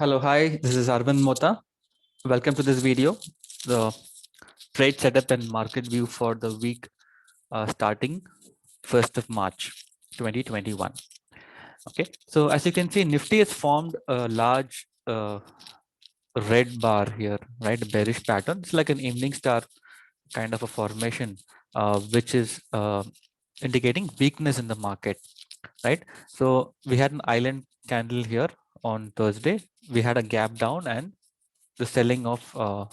Hello, hi, this is Arvind Mota. Welcome to this video, the trade setup and market view for the week starting 1st of March 2021. Okay, so as you can see, Nifty has formed a large red bar here, right? Bearish pattern. It's like an evening star kind of a formation, which is indicating weakness in the market, right? So we had an island candle here on Thursday. We had a gap down and the selling of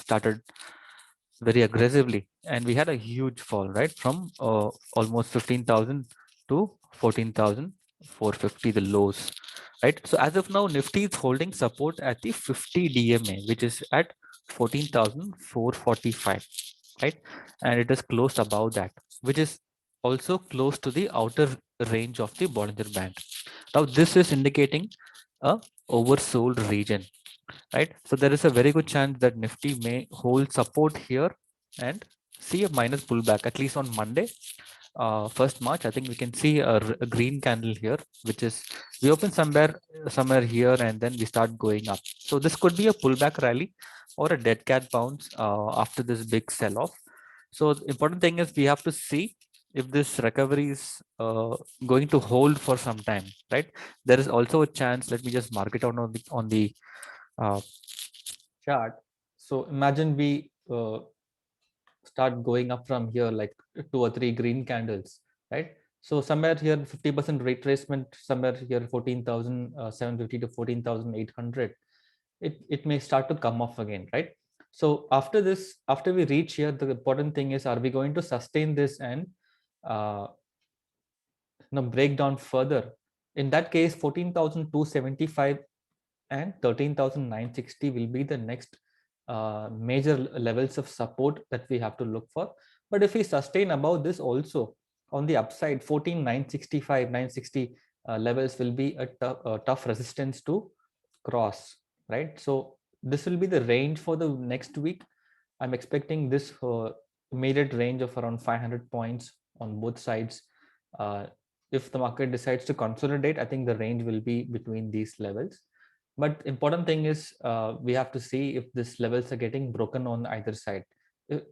started very aggressively, and we had a huge fall, right, from almost 15,000 to 14,450, the lows, right? So as of now, Nifty is holding support at the 50 DMA, which is at 14,445, right? And it is closed above that, which is also close to the outer range of the Bollinger Band. Now this is indicating a oversold region, right? So there is a very good chance that Nifty may hold support here and see a minus pullback, at least on Monday, 1st March. I think we can see a green candle here, which is we open somewhere here and then we start going up. So this could be a pullback rally or a dead cat bounce after this big sell off. So the important thing is we have to see if this recovery is going to hold for some time, right? There is also a chance. Let me just mark it out on the uh, chart. So imagine we start going up from here, like 2 or 3 green candles, right? So somewhere here 50% retracement, somewhere here 14,750 to 14,800. It may start to come off again, right? So after this, after we reach here, the important thing is, are we going to sustain this and uh, break down further? In that case, 14,275 and 13,960 will be the next major levels of support that we have to look for. But if we sustain above this also, on the upside, 14,965, 960 levels will be a tough resistance to cross, right? So this will be the range for the next week. I'm expecting this immediate range of around 500 points on both sides. If the market decides to consolidate, I think the range will be between these levels. But important thing is we have to see if these levels are getting broken on either side.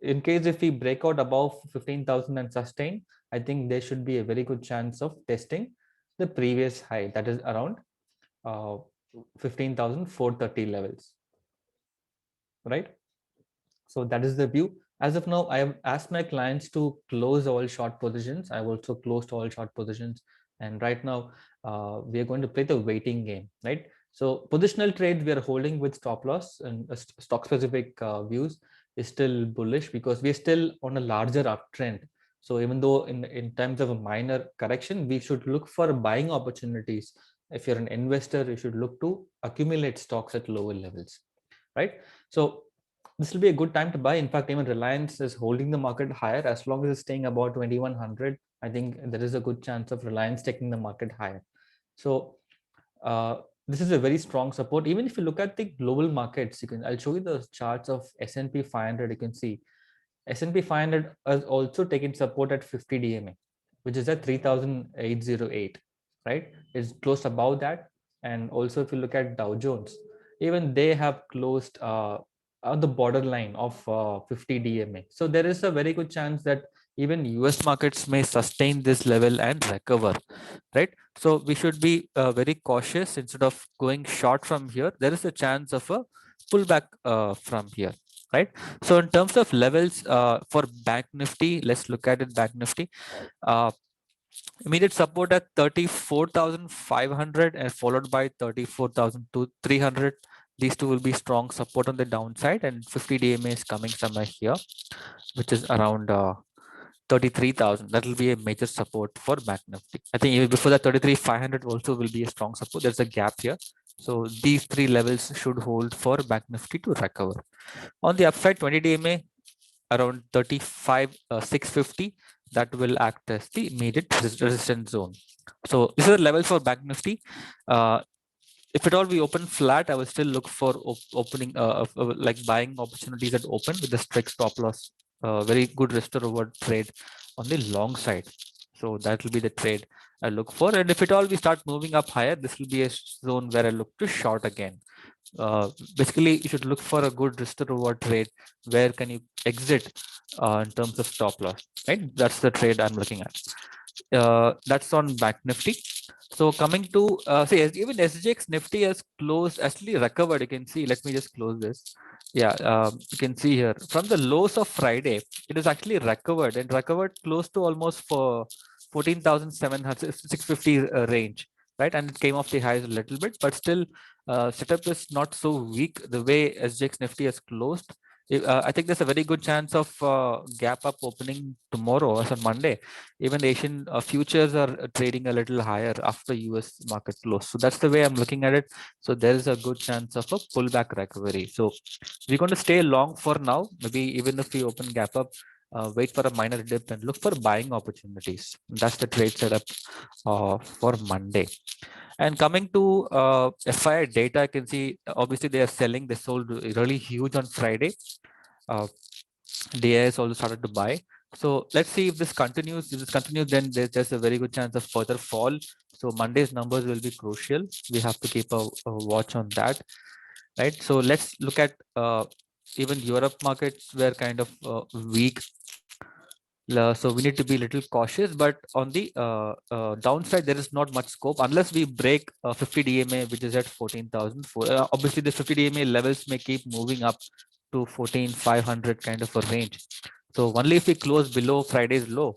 In case if we break out above 15,000 and sustain, I think there should be a very good chance of testing the previous high, that is around 15,430 levels, right? So that is the view. As of now, I have asked my clients to close all short positions. I've also closed all short positions. And right now, we are going to play the waiting game, right? So positional trades we are holding with stop loss, and stock specific views is still bullish because we're still on a larger uptrend. So even though in terms of a minor correction, we should look for buying opportunities. If you're an investor, you should look to accumulate stocks at lower levels, right? So this will be a good time to buy. In fact, even Reliance is holding the market higher. As long as it's staying about 2100, I think there is a good chance of Reliance taking the market higher. So this is a very strong support. Even if you look at the global markets, I'll show you the charts of S&P 500. You can see S&P 500 has also taken support at 50 DMA, which is at 3,808, right? It's close above that. And also if you look at Dow Jones, even they have closed on the borderline of 50 DMA. So there is a very good chance that even US markets may sustain this level and recover, right? So we should be very cautious. Instead of going short from here, there is a chance of a pullback from here, right? So in terms of levels for Bank Nifty, let's look at it. Bank Nifty, uh, immediate support at 34,500 and followed by 34,300. These two will be strong support on the downside, and 50 DMA is coming somewhere here, which is around 33,000. That will be a major support for Bank Nifty. I think even before that, 33,500 also will be a strong support. There's a gap here. So these three levels should hold for Bank Nifty to recover. On the upside, 20 DMA around 35,650. That will act as the immediate resistance zone. So these are the levels for Bank Nifty. If at all we open flat, I will still look for opening like buying opportunities that open with the strict stop loss. Very good risk to reward trade on the long side. So that will be the trade I look for. And if at all we start moving up higher, this will be a zone where I look to short again. Basically, you should look for a good risk to reward trade. Where can you exit in terms of stop loss, right? That's the trade I'm looking at. That's on Bank Nifty. So coming to see, even SGX Nifty has closed, actually recovered. You can see. Let me just close this. Yeah, you can see here from the lows of Friday, it is actually recovered and recovered close to almost for 14,750 range, right? And it came off the highs a little bit, but still, setup is not so weak the way SGX Nifty has closed. I think there's a very good chance of gap up opening tomorrow as on Monday. Even the Asian futures are trading a little higher after US market close. So that's the way I'm looking at it. So there is a good chance of a pullback recovery. So we're going to stay long for now. Maybe even if we open gap up, wait for a minor dip and look for buying opportunities. That's the trade setup for Monday. And coming to FI data, I can see obviously they are selling. They sold really huge on Friday. DIS also started to buy. So let's see if this continues. If this continues, then there's a very good chance of further fall. So Monday's numbers will be crucial. We have to keep a watch on that, right? So let's look at even Europe markets were kind of weak. So we need to be a little cautious, but on the downside, there is not much scope unless we break 50 DMA, which is at 14,000. Obviously, the 50 DMA levels may keep moving up to 14,500 kind of a range. So only if we close below Friday's low,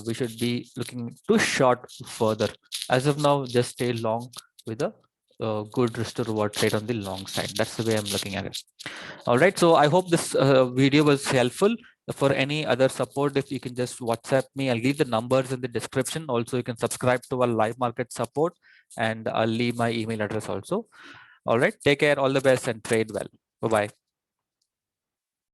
we should be looking to short further. As of now, just stay long with a good risk to reward trade on the long side. That's the way I'm looking at it. All right. So I hope this video was helpful. For any other support, if you can just WhatsApp me, I'll leave the numbers in the description. Also, you can subscribe to our live market support, and I'll leave my email address also. All right. Take care. All the best and trade well. Bye-bye.